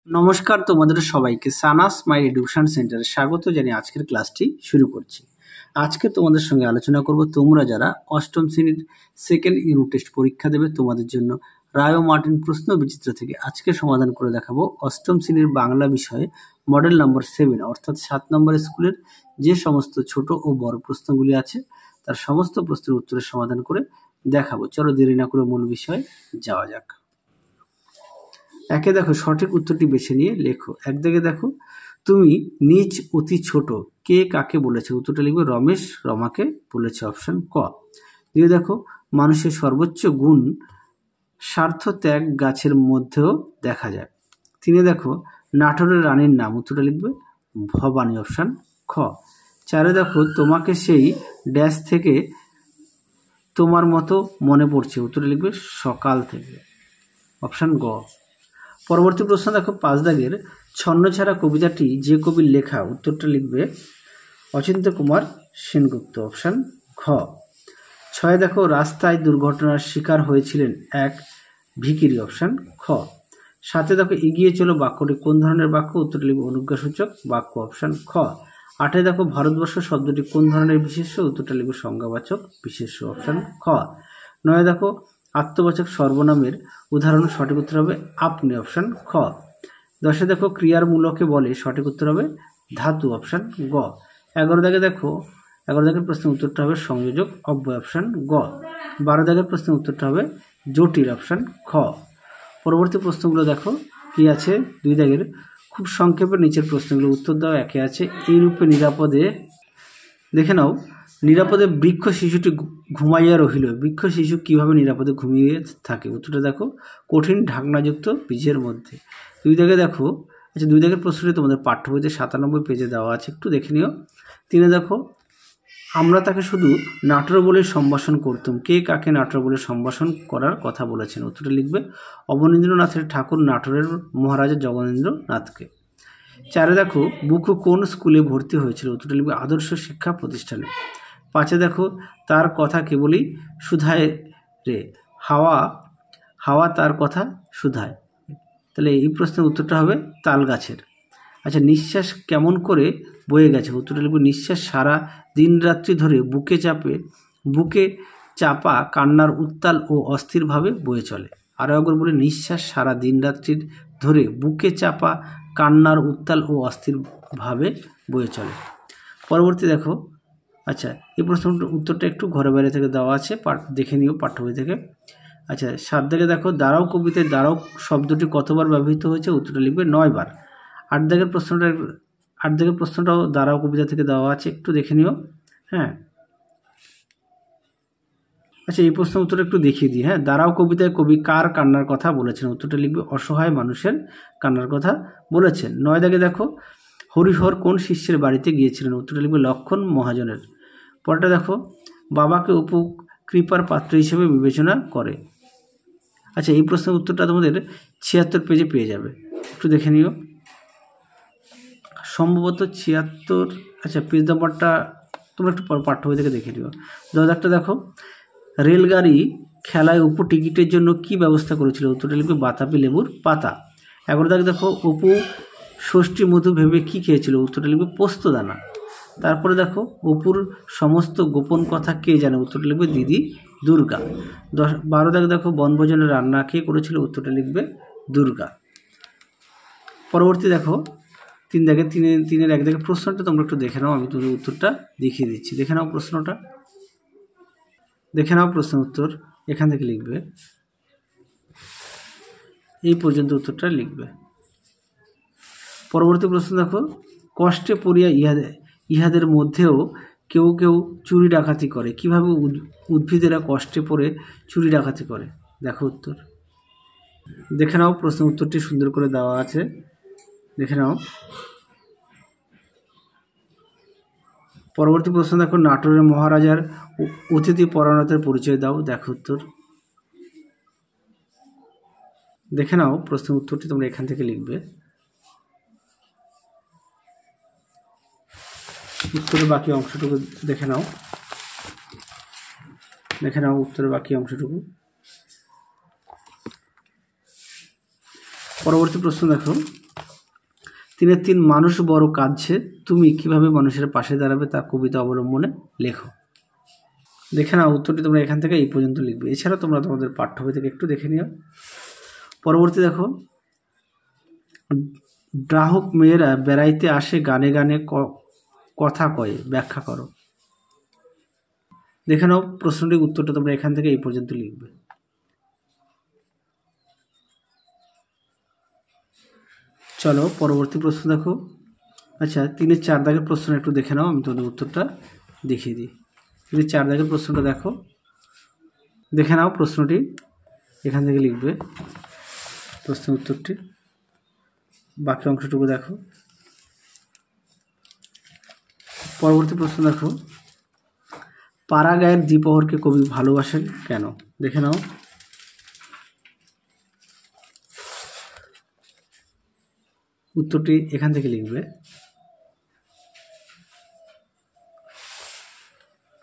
নমস্কার তোমাদের সবাইকে সানাস মাই এডুকেশন সেন্টারে স্বাগত জানিয়ে আজকের ক্লাসটি শুরু করছি। আজকে তোমাদের সঙ্গে আলোচনা করব তোমরা যারা অষ্টম শ্রেণীর সেকেন্ড ইউনিট টেস্ট পরীক্ষা দেবে তোমাদের জন্য রায় ও মার্টিন প্রশ্ন বিচিত্র থেকে আজকে সমাধান করে দেখাবো অষ্টম শ্রেণীর বাংলা বিষয়ে মডেল নম্বর 7 অর্থাৎ 7 নম্বরের স্কুলের যে সমস্ত ছোট ও বড় প্রশ্নগুলি আছে তার সমস্ত প্রশ্নের উত্তরের সমাধান করে দেখাবো। চলো দেরি না করে মূল বিষয়ে যাওয়া যাক। একে দেখো সঠিক উত্তরটি বেছে নিয়ে লেখো। এক দিকে দেখো তুমি নিজ অতি ছোট কে কাকে বলেছে, উত্তরটা লিখবে রমেশ রমাকে বলেছে, অপশন ক। দিয়ে দেখো মানুষের সর্বোচ্চ গুণ স্বার্থ ত্যাগ গাছের মধ্যেও দেখা যায়। তিনে দেখো নাটোরের রানীর নাম, উত্তরটা লিখবে ভবানী, অপশন খ। চারে দেখো তোমাকে সেই ড্যাশ থেকে তোমার মতো মনে পড়ছে, উত্তরটা লিখবে সকাল থেকে, অপশন গ। পরবর্তী প্রশ্ন দেখো 5 দাগের ছন্নছাড়া কবিতাটি যে কবির লেখা, উত্তরটা লিখবে অচিন্ত্য কুমার সেনগুপ্ত, অপশন খ। 6 দেখো রাস্তায় দুর্ঘটনার শিকার হয়েছিলেন এক ভিখিরি, অপশন খ। 7 দেখো এগিয়ে চলো বাক্যটি কোন ধরনের বাক্য, উত্তরটা লিখবে অনুজ্ঞাসূচক বাক্য, অপশন খ। 8 দেখো ভারতবর্ষ শব্দটি কোন ধরনের বিশেষ্য, উত্তরটা লিখবে সংজ্ঞাবাচক বিশেষ্য, অপশন খ। 9 দেখো আত্মবাচক সর্বনামের উদাহরণ, সঠিক উত্তর হবে আপনি, অপশন খ। 10 দেখো ক্রিয়ার মূলকে বলে, সঠিক উত্তর হবে ধাতু, অপশন গ। 11 দাগের প্রশ্নের উত্তরটা হবে সংযোজক অব্যয়, অপশন গ। 12 দাগের প্রশ্নের উত্তরটা হবে জটিল, অপশন খ। পরবর্তী প্রশ্নগুলো দেখো কি আছে। 2 দাগের খুব সংক্ষেপে নিচের প্রশ্নগুলো উত্তর দাও। একে আছে এই রূপে নিরাপদে, দেখে নাও নিরাপদে বৃক্ষ শিশুটি ঘুমাইয়া রহিল, বৃক্ষ শিশু কিভাবে নিরাপদে ঘুমিয়ে থাকে, উত্তরটা দেখো কঠিন ঢাকনাযুক্ত বীজের মধ্যে। 2 দাগে দেখো, আচ্ছা 2 দাগের প্রশ্নটি তোমাদের পাঠ্য বইতে 97 পেজে দেওয়া আছে, একটু দেখে নিও। 3 দেখো আমরা তাকে শুধু নাটোর বলে সম্ভাষণ করতাম, কে কাকে নাটোর বলে সম্ভাষণ করার কথা বলেছেন, উত্তরটা লিখবে অবনীন্দ্রনাথের ঠাকুর নাটোরের মহারাজা জগনীন্দ্রনাথকে। 4 দেখো বুকু কোন স্কুলে ভর্তি হয়েছিল, উত্তরটা লিখবে আদর্শ শিক্ষা প্রতিষ্ঠানে। 5 দেখো তার কথা কেবলই শুধায় রে, হাওয়া হাওয়া তার কথা শুধায়, তাহলে এই প্রশ্নের উত্তরটা হবে তাল গাছের। আচ্ছা নিঃশ্বাস কেমন করে বয়ে গেছে, উত্তরটা লিখবে নিঃশ্বাস সারা দিন রাত্রি ধরে বুকে চাপা কান্নার উত্তাল ও অস্থিরভাবে বয়ে চলে। আরও একবার বলি নিঃশ্বাস সারা দিন রাত্রির ধরে বুকে চাপা কান্নার উত্তাল ও অস্থিরভাবে বয়ে চলে। পরবর্তী দেখো, আচ্ছা এই প্রশ্নটার উত্তরটা একটু ঘরে বাইরে থেকে দেওয়া আছে, দেখে নিও পাঠ্য বই থেকে। আচ্ছা 7 দাগে দেখো দাঁড়াও কবিতায় দাঁড়াও শব্দটি কতবার ব্যবহৃত হয়েছে, উত্তরটা লিখবে 9 বার। 8 দাগের প্রশ্নটাও দাঁড়াও কবিতা থেকে দেওয়া আছে, একটু দেখে নিও। হ্যাঁ আচ্ছা এই প্রশ্নের উত্তরটা একটু দেখিয়ে দিই। হ্যাঁ দাঁড়াও কবিতায় কবি কার কান্নার কথা বলেছেন, উত্তরটা লিখবে অসহায় মানুষের কান্নার কথা বলেছেন। 9 দাগে দেখো হরিহর কোন শিষ্যের বাড়িতে গিয়েছিলেন, উত্তরটা লিখবে লক্ষণ মহাজনের। পরটা দেখো বাবাকে অপু কৃপার পাত্র হিসেবে বিবেচনা করে। আচ্ছা এই প্রশ্নের উত্তরটা তোমাদের 76 পেজে পেয়ে যাবে, একটু দেখে নিও সম্ভবত 76। আচ্ছা পেজ নাম্বারটা তোমরা একটু পাঠ্য বই থেকে দেখে নিও। 10 একটা দেখো রেলগাড়ি খেলায় অপু টিকিটের জন্য কি ব্যবস্থা করেছিল, উত্তরটা লিখবে বাতাবি লেবুর পাতা। 11 দাগে দেখো অপু ষষ্ঠী মধু ভেবে কি খেয়েছিল, উত্তরটা লিখবে পোস্তদানা। তারপরে দেখো অপুর সমস্ত গোপন কথা কে জানে, উত্তরটা লিখবে দিদি দুর্গা। 12 দাগে দেখো বনভোজনের রান্না কে করেছিল, উত্তরটা লিখবে দুর্গা। পরবর্তী দেখো 3 দাগে 3-এর 1 দাগে প্রশ্নটা তোমরা একটু দেখে নাও, আমি তোমাদের উত্তরটা দেখিয়ে দিচ্ছি। দেখে নাও প্রশ্নের উত্তর এখান থেকে লিখবে, এই পর্যন্ত উত্তরটা লিখবে। পরবর্তী প্রশ্ন দেখো কষ্টে পড়িয়া ইহাদের মধ্যেও কেউ কেউ চুরি ডাকাতি করে, কিভাবে উদ্ভিদেরা কষ্টে পড়ে চুরি ডাকাতি করে, দেখো উত্তর। দেখে নাও প্রশ্নের উত্তরটি সুন্দর করে দেওয়া আছে, দেখে নাও। পরবর্তী প্রশ্ন দেখো নাটোরের মহারাজার অতিথি পরায়ণতার পরিচয় দাও, দেখো উত্তর। দেখে নাও প্রশ্নের উত্তরটি তোমরা এখান থেকে লিখবে। উত্তরের বাকি অংশটুকু দেখে নাও উত্তরের বাকি অংশটুকু। পরবর্তী প্রশ্ন দেখো 3 3 মানুষ বড় কাঁদছে, তুমি কিভাবে মানুষের পাশে দাঁড়াবে তা কবিতা অবলম্বনে লেখো। দেখে নাও উত্তরটি তোমরা এখান থেকে এই পর্যন্ত লিখবে। এছাড়া তোমরা তোমাদের পাঠ্য বই থেকে একটু দেখে নিও। পরবর্তী দেখো, গ্রাহক মেয়েরা বেড়াইতে আসে গানে গানে কথা কয়ে, ব্যাখ্যা করো। দেখে নাও প্রশ্নটির উত্তরটা তোমরা এখান থেকে এই পর্যন্ত লিখবে। চলো পরবর্তী প্রশ্ন দেখো। আচ্ছা 3 4 দাগের প্রশ্ন একটু দেখে নাও, আমি তোমাদের উত্তরটা দেখিয়ে দিই। 3 4 দাগের প্রশ্নটা দেখো, দেখে নাও প্রশ্নটি এখান থেকে লিখবে প্রশ্নের উত্তরটি। বাকি অংশটুকু দেখো। পরবর্তী প্রশ্ন দেখো, পাড়া গায়ের দ্বিপ্রহরকে কবি ভালোবাসেন কেন? দেখে নাও। উত্তরটি এখান থেকে লিখবে,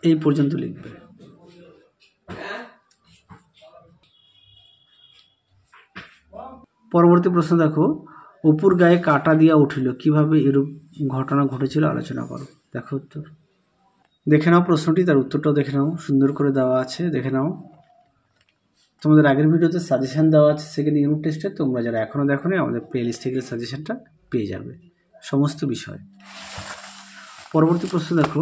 এই পর্যন্ত লিখবে। পরবর্তী প্রশ্ন দেখো, অপুর গায়ে কাটা দিয়া উঠিল, কিভাবে এরূপ ঘটনা ঘটেছিল আলোচনা করো। দেখো উত্তর, দেখে নাও প্রশ্নটি, তার উত্তরটাও দেখে নাও, সুন্দর করে দেওয়া আছে, দেখে নাও। তোমাদের আগের ভিডিওতে সাজেশন দেওয়া আছে সেকেন্ড ইউনিট টেস্টে, তোমরা যারা এখনও দেখোনি আমাদের প্লেলিস্ট থেকে সাজেশনটা পেয়ে যাবে সমস্ত বিষয়। পরবর্তী প্রশ্ন দেখো,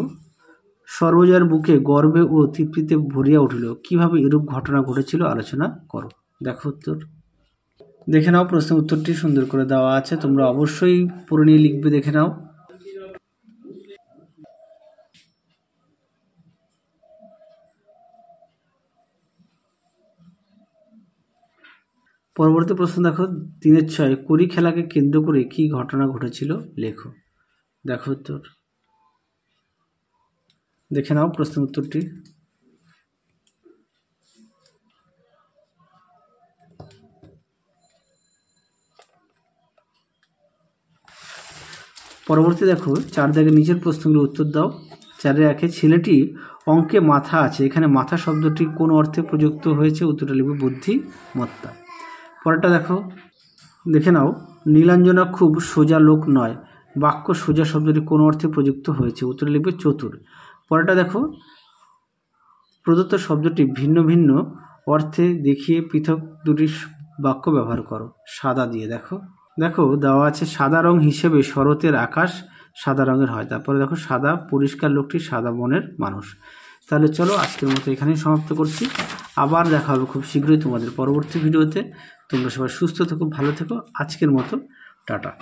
সর্বজয়ার বুকে গর্বে ও তৃপ্তিতে ভরিয়া উঠিল, কিভাবে এরূপ ঘটনা ঘটেছিল আলোচনা করো। দেখো উত্তর, দেখে নাও প্রশ্নের উত্তরটি সুন্দর করে দেওয়া আছে, তোমরা অবশ্যই পড়ে নিয়ে লিখবে, দেখে নাও। পরবর্তী প্রশ্ন দেখো 3 6, কড়ি খেলাকে কেন্দ্র করে কি ঘটনা ঘটেছিল লেখো। দেখো উত্তর, দেখে নাও প্রশ্নের উত্তরটি। পরবর্তী দেখো 4 দাগের নিচের প্রশ্নগুলোর উত্তর দাও। 4 1, ছেলেটি অঙ্কে মাথা আছে, এখানে মাথা শব্দটি কোন অর্থে প্রযুক্ত হয়েছে? উত্তরটা লিখবে বুদ্ধিমত্তা। পরেরটা দেখো, দেখে নাও, নীলাঞ্জনা খুব সোজা লোক নয়, বাক্য সোজা শব্দটি কোন অর্থে প্রযুক্ত হয়েছে? উত্তরে লিখবে চতুর। পরেরটা দেখো, প্রদত্ত শব্দটি ভিন্ন ভিন্ন অর্থে দেখিয়ে পৃথক দুটি বাক্য ব্যবহার করো। সাদা দিয়ে দেখো, দেখো দেওয়া আছে সাদা রং হিসেবে শরতের আকাশ সাদা রঙের হয়। তারপরে দেখো সাদা পরিষ্কার লোকটি সাদা বনের মানুষ। তাহলে চলো আজকের মতো এখানেই সমাপ্ত করছি। আবার দেখা হবে খুব শীঘ্রই তোমাদের পরবর্তী ভিডিওতে। তোমরা সবাই সুস্থ থেকো, ভালো থেকো। আজকের মতো টাটা।